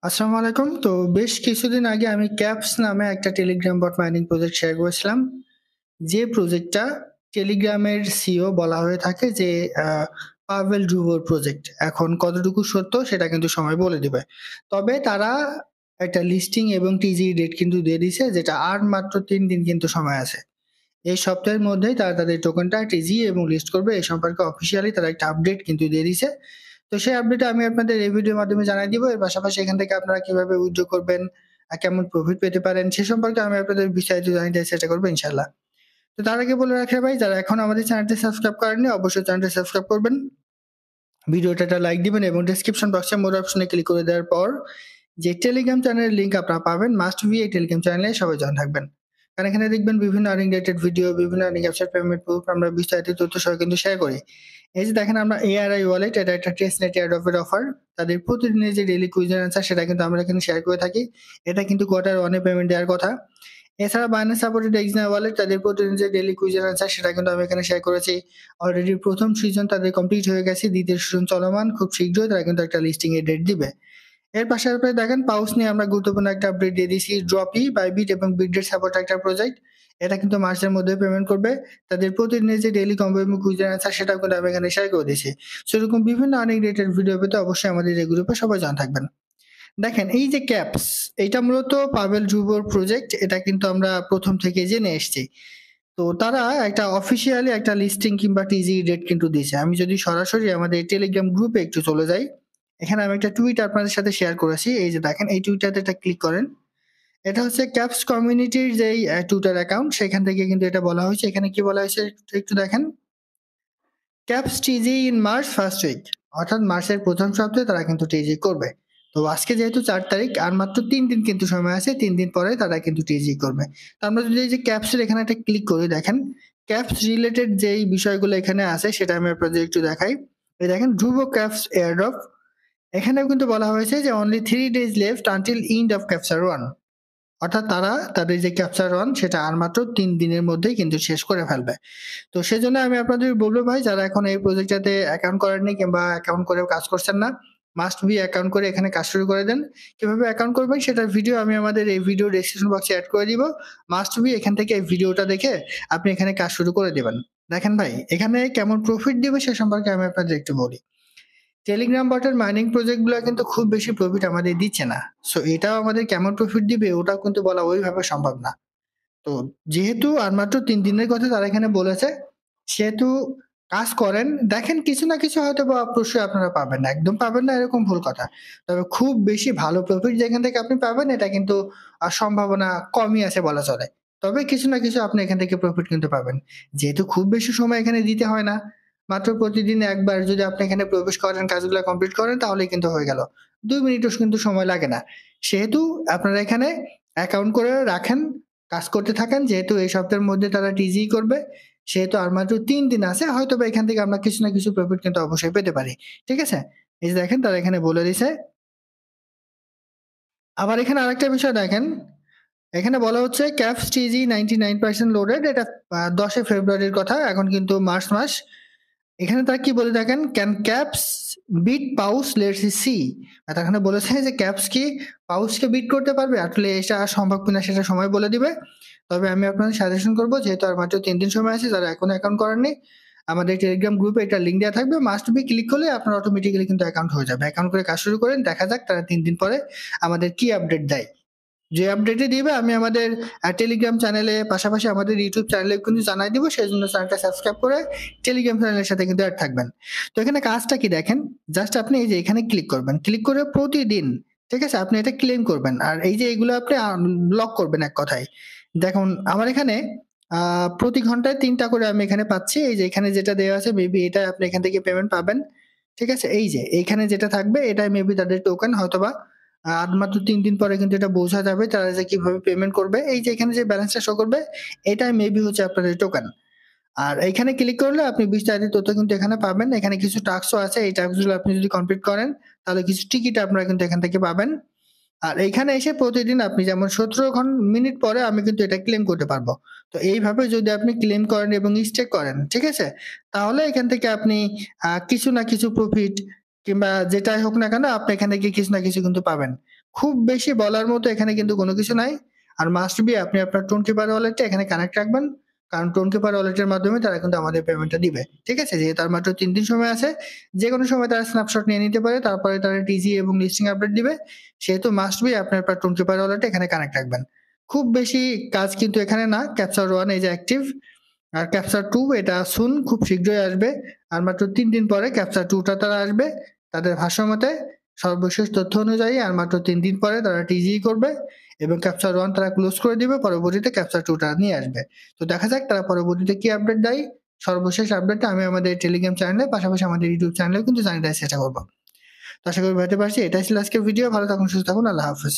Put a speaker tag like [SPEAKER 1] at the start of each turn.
[SPEAKER 1] আসসালামু আলাইকুম। তো বেশ কিছুদিন আগে আমি ক্যাপস নামে একটা Telegram bot mining project share করেছিলাম। যে প্রজেক্টটা টেলিগ্রামের সিইও বলা হয়ে থাকে যে পাভেল ডুভোর প্রজেক্ট। এখন কতটুকু সত্য সেটা কিন্তু সময় বলে দিবে। তবে তারা একটা লিস্টিং এবং টিজি ডেট কিন্তু দিয়ে দিছে, যেটা আর মাত্র ৩ দিন কিন্তু সময় আছে। এই সপ্তাহের মধ্যেই তারা তাদের টোকেনটা টিজি এবং লিস্ট করবে। এই সম্পর্কে অফিসিয়ালি তারা একটা আপডেট কিন্তু দিয়ে দিছে। তো সেই আপডেটটা আমি আপনাদের এই ভিডিওর মাধ্যমে জানাই দিব। এর পাশাপাশি এখান থেকে আপনারা কিভাবে উইথড্র করবেন, কেমন প্রফিট পেতে পারেন সে সম্পর্কে আমি আপনাদের বিস্তারিত জানাতে চেষ্টা করবো ইনশাআল্লাহ। তো তার আগে বলে রাখি ভাই, যারা এখন আমাদের চ্যানেলটি সাবস্ক্রাইব করেননি অবশ্যই চ্যানেলটি সাবস্ক্রাইব করবেন। ভিডিওটা একটা লাইক দিবেন এবং ডেসক্রিপশন বক্সে মোর অপশনে ক্লিক করে দেওয়ার পর যে টেলিগ্রাম চ্যানেলের লিংক আপনারা পাবেন, মাস্ট বি এই টেলিগ্রাম চ্যানেলে সবাই জয়েন থাকবেন। কারণ এখানে দেখবেন বিভিন্ন আর্নিং রিলেটেড ভিডিও, বিভিন্ন আর্নিং অ্যাপসের পেমেন্ট প্রুফ আমরা বিস্তারিত তথ্য সহ কিন্তু শেয়ার করি। এই যে দেখেন আমরা এআরআই ওয়ালেট, এটা একটা টেস্টনেট এয়ারড্রপের অফার। তাদের প্রতিদিনের যে ডেইলি কুইজের অ্যান্সার সেটা কিন্তু আমরা এখানে শেয়ার করে থাকি। এটা কিন্তু কোয়ার্টার ওয়ানে পেমেন্ট দেওয়ার কথা। এছাড়া বাইন্যান্স সাপোর্টেড এক্সিনা ওয়ালেট, তাদের প্রতিদিন যে ডেইলি কুইজের অ্যান্সার সেটা কিন্তু আমি এখানে শেয়ার করেছি। অলরেডি প্রথম সিজন তাদের কমপ্লিট হয়ে গেছে, দ্বিতীয় সিজন চলমান। খুব শীঘ্রই তারা কিন্তু একটা লিস্টিং এর ডেট দিবে। এর পাশাপাশি দেখেন পাউস নিয়ে আমরা গুরুত্বপূর্ণ একটা আপডেট দিয়ে দিয়েছি। ড্রপি, বাইবিট এবং বিটগেট সাপোর্ট একটা প্রজেক্ট। এটা কিন্তু মার্চের মধ্যে পেমেন্ট করবে। তাদের প্রতিদিনের যে ডেইলি কম্বো এবং কুইজের অ্যান্সার সেটাও কিন্তু আমি এখানে শেয়ার করে দিয়েছি। সেরকম বিভিন্ন আর্নিং রিলেটেড ভিডিও পেতে অবশ্যই আমাদের এই গ্রুপে সবাই জয়েন থাকবেন। দেখেন এই যে ক্যাপস, এটা মূলত পাভেল ডুভোর প্রজেক্ট। এটা কিন্তু আমরা প্রথম থেকে জেনে এসেছি। তো তারা একটা অফিসিয়ালি একটা লিস্টিং কিংবা টিজি ডেট কিন্তু দিয়েছে। আমি যদি সরাসরি আমাদের টেলিগ্রাম গ্রুপে একটু চলে যাই, এখানে আমি একটা টুইট আপনাদের সাথে শেয়ার করেছি। এই যে দেখেন এই টুইটারতে এটা ক্লিক করেন। এটা হচ্ছে ক্যাপস কমিউনিটির যেই টুইটার অ্যাকাউন্ট, সেখান থেকে কিন্তু এটা বলা হয়েছে। এখানে কি বলা হয়েছে একটু দেখেন। Caps TG in March first week, অর্থাৎ মার্চের প্রথম সপ্তাহে তারা কিন্তু টিজি করবে। তো আজকে যেহেতু ৪ তারিখ, আর মাত্র ৩ দিন কিন্তু সময় আছে। ৩ দিন পরে তারা কিন্তু টিজি করবে। তো আমরা যদি এই যে ক্যাপসের এখানে একটা ক্লিক করি, দেখেন ক্যাপস রিলেটেড যেই বিষয়গুলো এখানে আছে সেটা আমি আপনাদের একটু দেখাই। এই দেখেন ধ্রুব ক্যাপস এয়ারড্রপ, এখানেও কিন্তু বলা হয়েছে যে only 3 days left until end of capture 1, অর্থাৎ তারা তাদের যে ক্যাপচার 1 সেটা আর মাত্র ৩ দিনের মধ্যেই কিন্তু শেষ করে ফেলবে। তো সেজন্য আমি আপনাদের বলবো ভাই, যারা এখন এই প্রজেক্টটাতে অ্যাকাউন্ট করেননি কিংবা অ্যাকাউন্ট করেও কাজ করছেন না, মাস্ট বি অ্যাকাউন্ট করে এখানে কাজ শুরু করে দেন। কিভাবে অ্যাকাউন্ট করবেন সেটার ভিডিও আমি আমাদের এই ভিডিও ডেসক্রিপশন বক্সে অ্যাড করে দিব। মাস্ট বি এখান থেকে এই ভিডিওটা দেখে আপনি এখানে কাজ শুরু করে দিবেন। দেখেন ভাই, এখানে কেমন প্রফিট দিবে সে সম্পর্কে আমি আপনাদের একটু বলি। টেলিগ্রাম বটের মাইনিং প্রজেক্ট গুলো কিন্তু খুব বেশি প্রফিট আমাদের দিচ্ছে না। সো এটাও আমাদের কেমন প্রফিট দিবে ওটাও কিন্তু বলা ওইভাবে সম্ভব না। তো যেহেতু আর মাত্র ৩ দিনের কথা তারা এখানে বলেছে, সেহেতু কাজ করেন। দেখেন কিছু না কিছু হয়তোবা অবশ্যই আপনারা পাবেন না। একদম পাবেন না এরকম ভুল কথা। তবে খুব বেশি ভালো প্রফিট যেখান থেকে আপনি পাবেন এটা কিন্তু সম্ভাবনা কমই আছে বলা চলে। তবে কিছু না কিছু আপনি এখান থেকে প্রফিট কিন্তু পাবেন। যেহেতু খুব বেশি সময় এখানে দিতে হয় না। মাত্র প্রতিদিন একবার যদি আপনি এখানে প্রবেশ করেন, কাজগুলা কমপ্লিট করেন তাহলেই কিন্তু হয়ে গেল। ২ মিনিটও কিন্তু সময় লাগে না। সেহেতু আপনারা এখানে অ্যাকাউন্ট করে রাখেন, কাজ করতে থাকেন। যেহেতু এই সপ্তাহের মধ্যে তারা টিজি করবে, সেহেতু আর মাত্র ৩ দিন আছে। হয়তোবা এখান থেকে আমরা কিছু না কিছু প্রফিট কিন্তু অবশ্যই পেতে পারি। ঠিক আছে? এই যে দেখেন তারা এখানে বলে দিছে। আবার এখানে আরেকটা বিষয় দেখেন। এখানে বলা হচ্ছে ক্যাপস টিজি 99% লোডেড। এটা ১০ ফেব্রুয়ারির কথা। এখন কিন্তু মার্চ মাস। এখানে তারা কি বলে দেখেন, can Caps beat Paws let's see. তারা এখানে বলেছে যে ক্যাপস কি পাউসকে বিট করতে পারবে? আসলে এটা সম্ভব কিনা সেটা সময় বলে দিবে। তবে আমি আপনাদের সাজেশন করব, যেহেতু আর মাত্র ৩ দিন সময় আছে, যারা এখনো অ্যাকাউন্ট করেননি আমাদের টেলিগ্রাম গ্রুপে এটা লিঙ্ক দেওয়া থাকবে। মাস্ট বি ক্লিক করলে আপনার অটোমেটিক্যালি কিন্তু অ্যাকাউন্ট হয়ে যাবে। অ্যাকাউন্ট করে কাজ শুরু করেন, দেখা যাক তারা ৩ দিন পরে আমাদের কি আপডেট দেয়। যে আপডেটে দিবে আমি আমাদের টেলিগ্রাম চ্যানেলে, পাশাপাশি আমাদের ইউটিউব চ্যানেলে কিন্তু জানাই দিব। সেই জন্য চ্যানেলটা সাবস্ক্রাইব করে টেলিগ্রাম চ্যানেলের সাথে কিন্তু অ্যাড থাকবেন। তো এখানে কাজটা কি দেখেন, জাস্ট আপনি এই যে এখানে ক্লিক করবেন, ক্লিক করে প্রতিদিন, ঠিক আছে, আপনি এটা ক্লেম করবেন। আর এই যে এগুলো আপনি লক করবেন এক কথায়। দেখুন আমার এখানে প্রতি ঘন্টায় ৩টা করে আমি এখানে পাচ্ছি। এই যে এখানে যেটা দেওয়া আছে মেবি এটা আপনি এখান থেকে পেমেন্ট পাবেন। ঠিক আছে? এই যে এইখানে যেটা থাকবে এটাই মেবি তাদের টোকেন, হয়তোবা আর মাত্র ৩ দিন পরে কিন্তু এটা বোঝা যাবে তারা যে কিভাবে পেমেন্ট করবে। এই যে এখানে যে ব্যালেন্সটা শো করবে এটাই মেবি হচ্ছে আপনাদের টোকেন। আর এইখানে ক্লিক করলে আপনি বিস্তারিত তথ্য কিন্তু এখানে পাবেন। এখানে কিছু টাস্কও আছে। এই টাস্কগুলো আপনি যদি কমপ্লিট করেন তাহলে কিছু টিকিট আপনারা কিন্তু এখান থেকে পাবেন। আর এইখানে এসে প্রতিদিন আপনি যেমন ১৭ মিনিট পরে আমি কিন্তু এটা ক্লেম করতে পারবো। তো এইভাবে যদি আপনি ক্লেম করেন এবং স্টেক করেন, ঠিক আছে? তাহলে এখান থেকে আপনি কিছু না কিছু প্রফিট কিংবা যেটাই হোক না কেন আপনি এখানে গিয়ে কিছু না কিছু কিন্তু পাবেন। খুব বেশি বলার মতো এখানে কিন্তু কোনো কিছু নাই। আর মাস্ট বি আপনি আপনার টোনকিপার ওয়ালেটটা এখানে কানেক্ট রাখবেন। কারণ টোনকিপার ওয়ালেটের মাধ্যমে তারা কিন্তু আমাদের পেমেন্টটা দিবে। ঠিক আছে? যেহেতু আর মাত্র ৩ দিন সময় আছে। যেকোনো সময় তারা স্ন্যাপশট নিয়ে নিতে পারে। তারপরে তারা টিজি এবং লিস্টিং আপডেট দিবে। সেহেতু মাস্ট বি আপনি আপনার টোনকিপার ওয়ালেটটা এখানে কানেক্ট রাখবেন। খুব বেশি কাজ কিন্তু এখানে না। ক্যাপচার 1 এই যে অ্যাক্টিভ। আর ক্যাপচার 2 এটা সুন খুব শীঘ্রই আসবে। আর মাত্র ৩ দিন পরে ক্যাপচার 2 টা তারা আসবে। তাদের ভাষ্যমতে সর্বশেষ তথ্য অনুযায়ী আর মাত্র ৩ দিন পরে তারা টিজি করবে এবং ক্যাপচার 1 তারা ক্লোজ করে দিবে। পরবর্তীতে ক্যাপচার 2 টা নিয়ে আসবে। তো দেখা যাক তারা পরবর্তীতে কি আপডেট দেয়। সর্বশেষ আপডেটটা আমি আমাদের টেলিগ্রাম চ্যানেলে পাশাপাশি আমাদের ইউটিউব চ্যানেলেও কিন্তু জানিয়ে দেওয়ার চেষ্টা করব। তো আশা করি বুঝতে পারছি। এটাই ছিল আজকের ভিডিও। ভালো থাকুন, সুস্থ থাকুন। আল্লাহ হাফেজ।